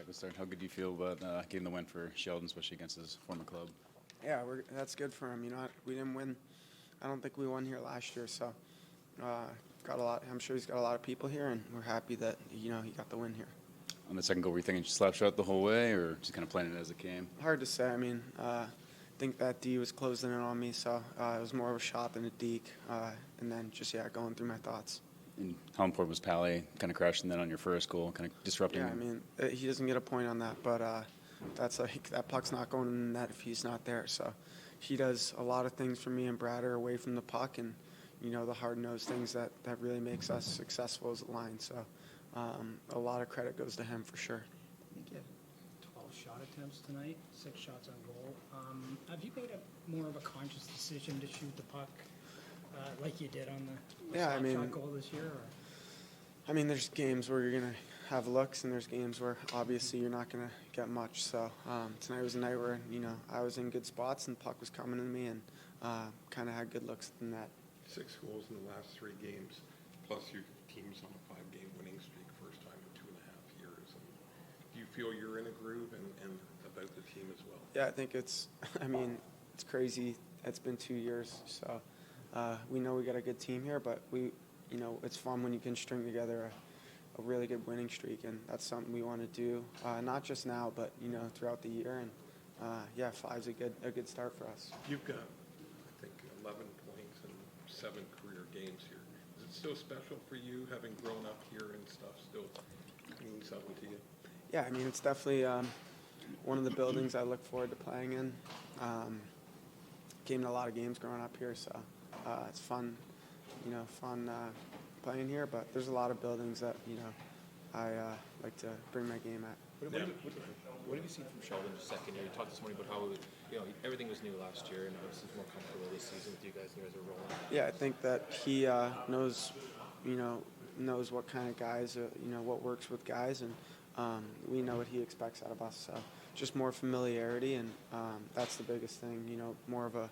back to start. How good do you feel about getting the win for Sheldon, especially against his former club? Yeah, that's good for him. We didn't win. I don't think we won here last year, so got a lot. I'm sure he's got a lot of people here, and we're happy that he got the win here. On the second goal, were you thinking slap shot the whole way, or just kind of playing it as it came? Hard to say. I think that D was closing in on me, so it was more of a shot than a deke, and then just going through my thoughts. And how important was Pally kind of crashing then on your first goal, kind of disrupting? Yeah, he doesn't get a point on that, but that's that puck's not going in the net if he's not there. So he does a lot of things for me and Brad are away from the puck, and the hard-nosed things that really makes us successful as a line. So a lot of credit goes to him for sure. I think you had 12 shot attempts tonight, 6 shots on goal. Have you made more of a conscious decision to shoot the puck like you did on the shot goal this year? Or? There's games where you're going to have looks, and there's games where obviously you're not going to get much. So tonight was a night where, I was in good spots and the puck was coming to me and kind of had good looks in that. 6 goals in the last 3 games, plus your team's on a 5-game winning streak, first time in 2.5 years. And do you feel you're in a groove and about the team as well? Yeah, I think it's crazy. It's been 2 years, so we know we got a good team here, but it's fun when you can string together a really good winning streak, and that's something we want to do, not just now, but throughout the year. And 5's a good start for us. You've got, I think, 11 points and 7 career games here. Is it still special for you, having grown up here and stuff? Still means something to you? Yeah, it's definitely one of the buildings I look forward to playing in. Came to a lot of games growing up here, so it's fun, playing here. But there's a lot of buildings that I like to bring my game at. What have you seen from Sheldon the second year? You talked this morning about how everything was new last year, and obviously he's more comfortable this season with you guys, and you guys are rolling. Yeah, I think that he knows what kind of guys, what works with guys, and we know what he expects out of us. So just more familiarity, and that's the biggest thing. More of a,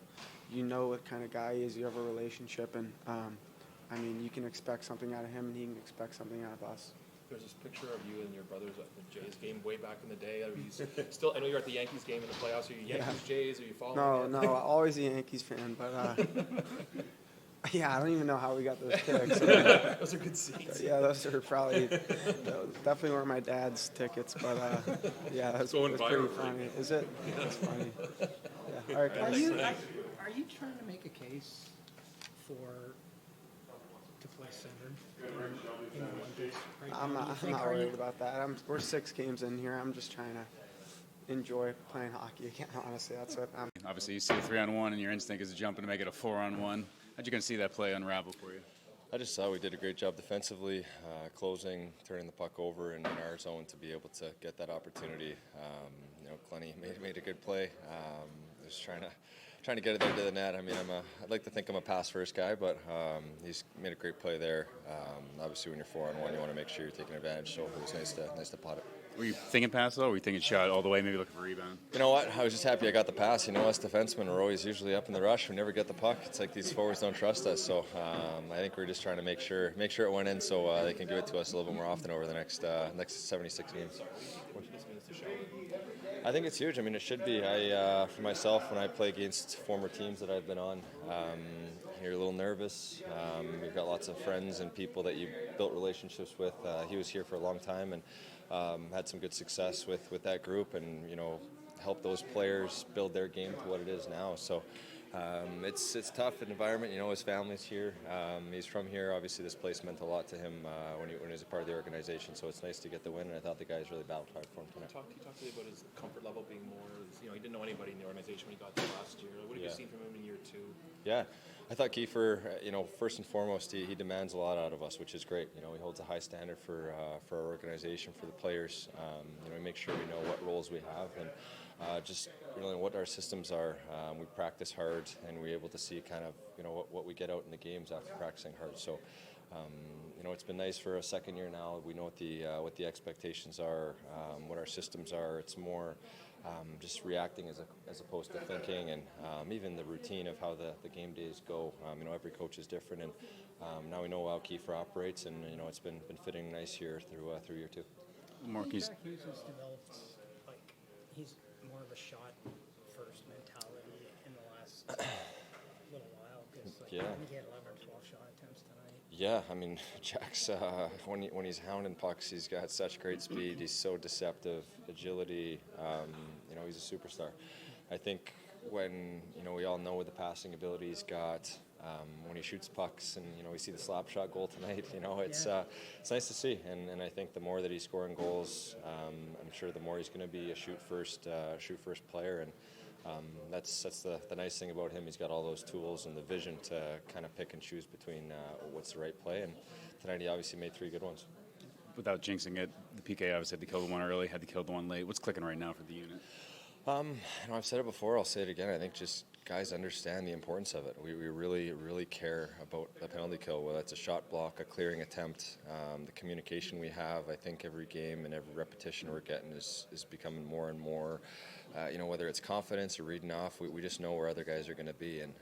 what kind of guy he is. You have a relationship, and you can expect something out of him, and he can expect something out of us. There's this picture of you and your brothers at the Jays game way back in the day. I know you're at the Yankees game in the playoffs. Are you Yankees, Jays? Are you following? No, always a Yankees fan, but I don't even know how we got those tickets. Those are good seats. Yeah, those are probably definitely weren't my dad's tickets, but that's pretty funny. Is it? Yeah, that's funny. Yeah. All right, guys. Are you trying to make a case to play center in the Olympics? I'm not worried about that. We're 6 games in here. I'm just trying to enjoy playing hockey again. Honestly, that's what I'm. Obviously, you see a 3-on-1, and your instinct is to jump in to make it a 4-on-1. How'd you see that play unravel for you? I just thought we did a great job defensively, closing, turning the puck over in our zone to be able to get that opportunity. Clenny made a good play. Just trying to get it there to the net. I'd like to think I'm a pass-first guy, but he's made a great play there. Obviously, when you're 4-on-1, you want to make sure you're taking advantage. So it was nice to pot it. Were you thinking pass, though, or were you thinking shot all the way, maybe looking for a rebound? You know what? I was just happy I got the pass. Us defensemen are always usually up in the rush. We never get the puck. It's like these forwards don't trust us. So I think we're just trying to make sure it went in so they can give it to us a little bit more often over the next 76 games. What should this mean to Sheldon? I think it's huge. It should be. For myself, when I play against former teams that I've been on, you're a little nervous. You've got lots of friends and people that you built relationships with. He was here for a long time and had some good success with that group, and helped those players build their game to what it is now. So it's tough environment. His family's here. He's from here. Obviously, this place meant a lot to him when he was a part of the organization. So it's nice to get the win, and I thought the guys really battled hard for him tonight. He talked to you about his comfort level being more. He didn't know anybody in the organization when he got there last year. What have you seen from him in year 2? Yeah, I thought Kiefer, first and foremost, he demands a lot out of us, which is great. He holds a high standard for our organization, for the players. We make sure we know what roles we have, and just really what our systems are. We practice hard, and we're able to see kind of what we get out in the games after practicing hard. So it's been nice for a second year now. We know what the expectations are, what our systems are. It's more just reacting as opposed to thinking, and even the routine of how the game days go. Every coach is different, and now we know how Kiefer operates, and it's been fitting nice here through year 2. more? I think Jack Hughes has developed, like, he's more of a shot-first mentality in the last little while, because like, Yeah. I think he had 11 or 12 shot attempts tonight. Yeah, I mean, Jack's when he's hounding pucks, he's got such great speed. He's so deceptive, agility. He's a superstar. I think when we all know the passing ability he's got. When he shoots pucks, and we see the slap shot goal tonight. It's nice to see, and I think the more that he's scoring goals, I'm sure the more he's going to be a shoot first player, and that's the nice thing about him. He's got all those tools and the vision to kind of pick and choose between what's the right play. And tonight he obviously made 3 good ones. Without jinxing it, the PK obviously had to kill the one early, had to kill the one late. What's clicking right now for the unit? I've said it before, I'll say it again. I think just guys understand the importance of it. We really, really care about the penalty kill, whether it's a shot block, a clearing attempt. The communication we have, I think every game and every repetition we're getting is becoming more and more, whether it's confidence or reading off, we just know where other guys are going to be. And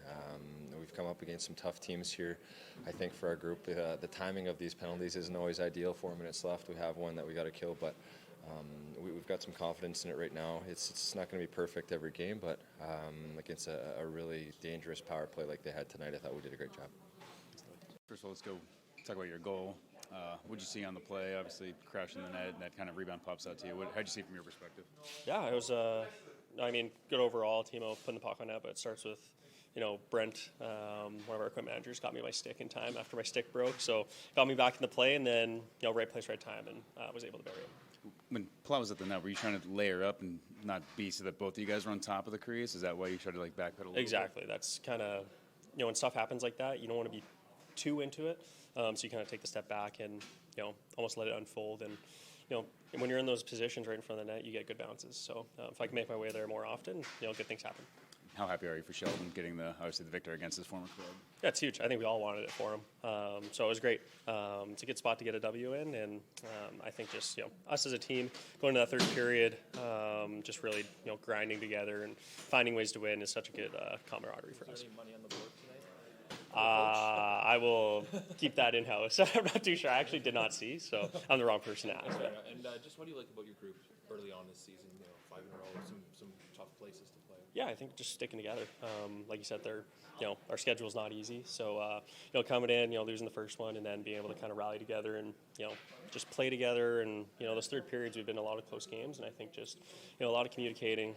we've come up against some tough teams here. I think for our group, the timing of these penalties isn't always ideal. 4 minutes left, we have one that we got to kill, but we've got some confidence in it right now. It's not going to be perfect every game, but against a really dangerous power play like they had tonight, I thought we did a great job. First of all, let's go talk about your goal. What did you see on the play? Obviously, crashing the net, and that kind of rebound pops out to you. How'd you see it from your perspective? Yeah, it was good overall. Timo putting the puck on net, but it starts with, Brent, one of our equipment managers, got me my stick in time after my stick broke, so got me back in the play, and then, right place, right time, and was able to bury it. When Plow was at the net, were you trying to layer up and not be so that both of you guys were on top of the crease? Is that why you tried to backpedal a little Exactly. That's kind of, when stuff happens like that, you don't want to be too into it. So you kind of take the step back and, almost let it unfold. And, when you're in those positions right in front of the net, you get good bounces. So if I can make my way there more often, good things happen. How happy are you for Sheldon getting obviously the victory against his former club? Yeah, it's huge. I think we all wanted it for him. So it was great. It's a good spot to get a W in, and I think just us as a team going to that third period, just really grinding together and finding ways to win is such a good camaraderie for us. Any money on the board tonight? I will keep that in house. I'm not too sure. I actually did not see, so I'm the wrong person to ask. And just what do you like about your group early on this season? 5 in a row, some tough places to play. Yeah, I think just sticking together. Like you said, our schedule's not easy. So, coming in, losing the first one and then being able to kind of rally together and, just play together. And, those third periods, we've been in a lot of close games. And I think just, a lot of communicating,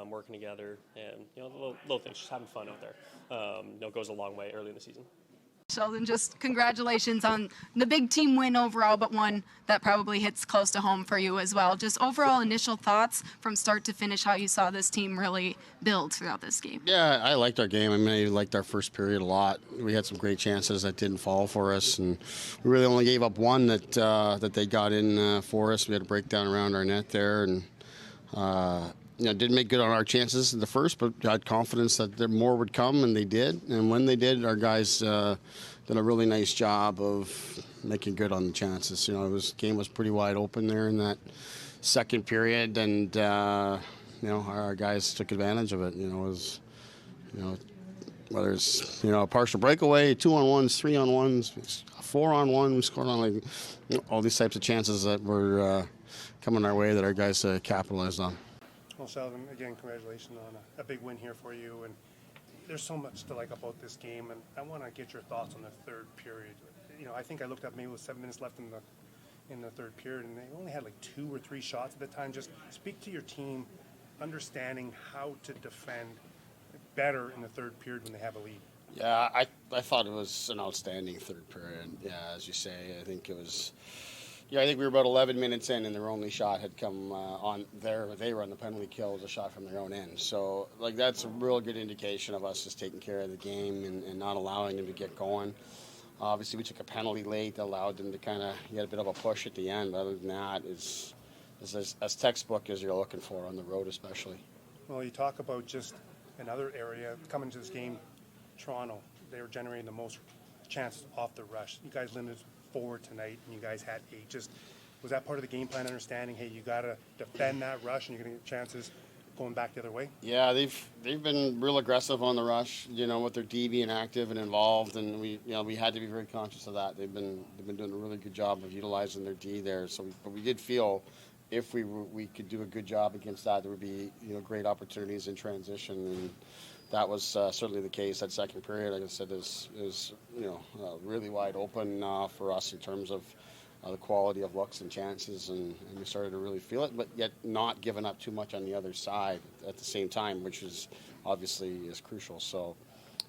working together and, the little things, just having fun out there, goes a long way early in the season. Sheldon, just congratulations on the big team win overall, but one that probably hits close to home for you as well. Just overall initial thoughts from start to finish, how you saw this team really build throughout this game. Yeah, I liked our game. I liked our first period a lot. We had some great chances that didn't fall for us, and we really only gave up one that they got in for us. We had a breakdown around our net there, and didn't make good on our chances in the first, but had confidence that there more would come, and they did. And when they did, our guys did a really nice job of making good on the chances. Game was pretty wide open there in that second period, and our guys took advantage of it. Whether it's a partial breakaway, 2-on-1s, 3-on-1s, 4-on-1, we scored on all these types of chances that were coming our way that our guys capitalized on. Well, Sheldon, again, congratulations on a big win here for you. And there's so much to like about this game, and I want to get your thoughts on the third period. I think I looked up, maybe it was 7 minutes left in the third period, and they only had 2 or 3 shots at the time. Just speak to your team, understanding how to defend better in the third period when they have a lead. Yeah, I thought it was an outstanding third period. Yeah, as you say, I think it was. Yeah, I think we were about 11 minutes in, and their only shot had come on there. They were on the penalty kill. It was a shot from their own end. So, that's a real good indication of us just taking care of the game and not allowing them to get going. Obviously, we took a penalty late that allowed them to kind of get a bit of a push at the end. But other than that, it's as textbook as you're looking for on the road, especially. Well, you talk about just another area coming to this game, Toronto. They were generating the most chances off the rush. You guys limited 4 tonight, and you guys had 8. Just was that part of the game plan? Understanding, hey, you got to defend that rush, and you're going to get chances going back the other way? Yeah, they've been real aggressive on the rush. With their D being active and involved, and we had to be very conscious of that. They've been doing a really good job of utilizing their D there. But we did feel if we could do a good job against that, there would be great opportunities in transition, and that was certainly the case. That second period, like I said, is really wide open for us in terms of the quality of looks and chances, and we started to really feel it, but yet not giving up too much on the other side at the same time, which is obviously is crucial. So,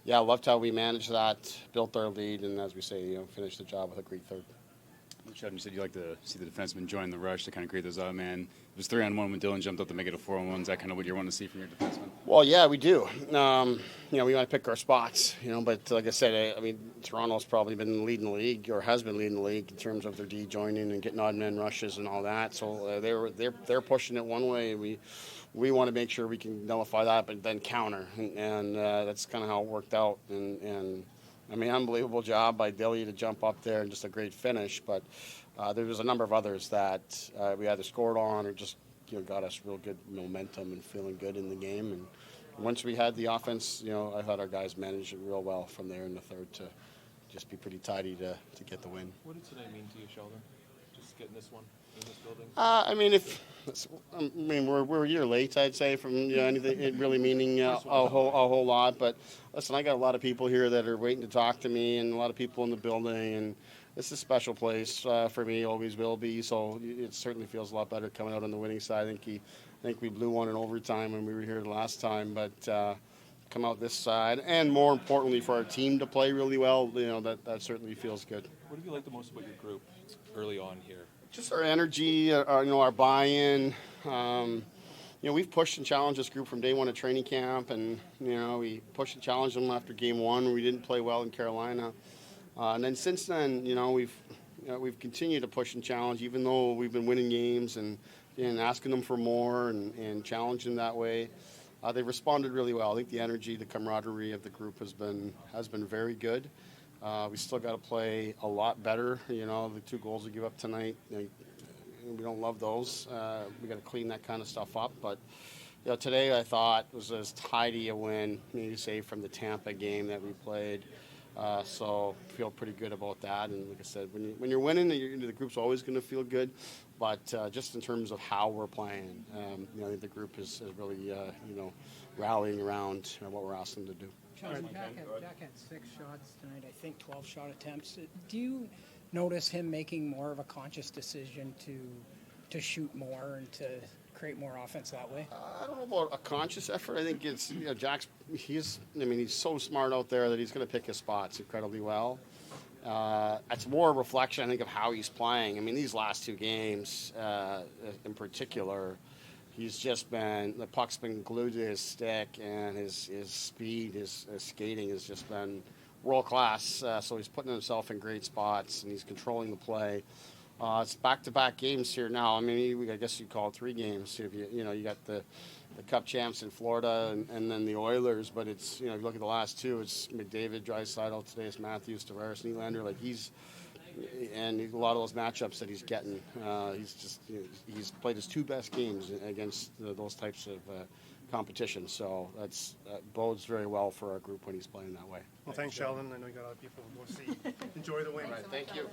yeah, loved how we managed that, built our lead, and as we say, finished the job with a great third. Sheldon, you said you like to see the defensemen join the rush to kind of create those man. It was 3-on-1 when Dillon jumped up to make it a 4-on-1. Is that kind of what you're wanting to see from your defensemen? Well, yeah, we do. We want to pick our spots, but like I said, Toronto's probably been leading the league or has been leading the league in terms of their D joining and getting odd man rushes and all that. So they're pushing it one way. We want to make sure we can nullify that, but then counter, and that's kind of how it worked out. And unbelievable job by Dilly to jump up there and just a great finish. But there was a number of others that we either scored on or just got us real good momentum and feeling good in the game. And once we had the offense, I thought our guys managed it real well from there in the third to just be pretty tidy to get the win. What did tonight mean to you, Sheldon? Just getting this one in this building? We're a year late, I'd say, from anything it really meaning a whole lot. But listen, I got a lot of people here that are waiting to talk to me, and a lot of people in the building, and it's a special place for me, always will be. So it certainly feels a lot better coming out on the winning side. I think we blew one in overtime when we were here the last time, but come out this side, and more importantly for our team to play really well, that certainly feels good. What do you like the most about your group early on here? Just our energy, our buy-in. We've pushed and challenged this group from day one of training camp, and we pushed and challenged them after game one. We didn't play well in Carolina, and then since then, we've continued to push and challenge, even though we've been winning games and asking them for more and challenging that way. They've responded really well. I think the energy, the camaraderie of the group has been very good. We still got to play a lot better. The 2 goals we give up tonight, we don't love those. We got to clean that kind of stuff up. But today I thought was as tidy a win, maybe say from the Tampa game that we played. So feel pretty good about that. And like I said, when you're winning, the group's always going to feel good. But just in terms of how we're playing, I think the group is really rallying around what we're asking them to do. Sheldon, Jack had 6 shots tonight, I think 12 shot attempts. Do you notice him making more of a conscious decision to shoot more and to create more offense that way? I don't know about a conscious effort. I think it's Jack's. He's so smart out there that he's going to pick his spots incredibly well. It's more a reflection, I think, of how he's playing. These last 2 games, in particular, he's just the puck's been glued to his stick, and his speed, his skating has just been world class. So he's putting himself in great spots, and he's controlling the play. It's back-to-back games here now. I guess you'd call it 3 games. If you got the Cup champs in Florida and then the Oilers, but it's if you look at the last 2, it's McDavid, Draisaitl. Today it's Matthews, Tavares, Nylander. And a lot of those matchups that he's getting, he's played his 2 best games against those types of competition. So that bodes very well for our group when he's playing that way. Well, thanks, Sheldon. I know you got a lot of people. We'll see. Enjoy the win. All right, thank you.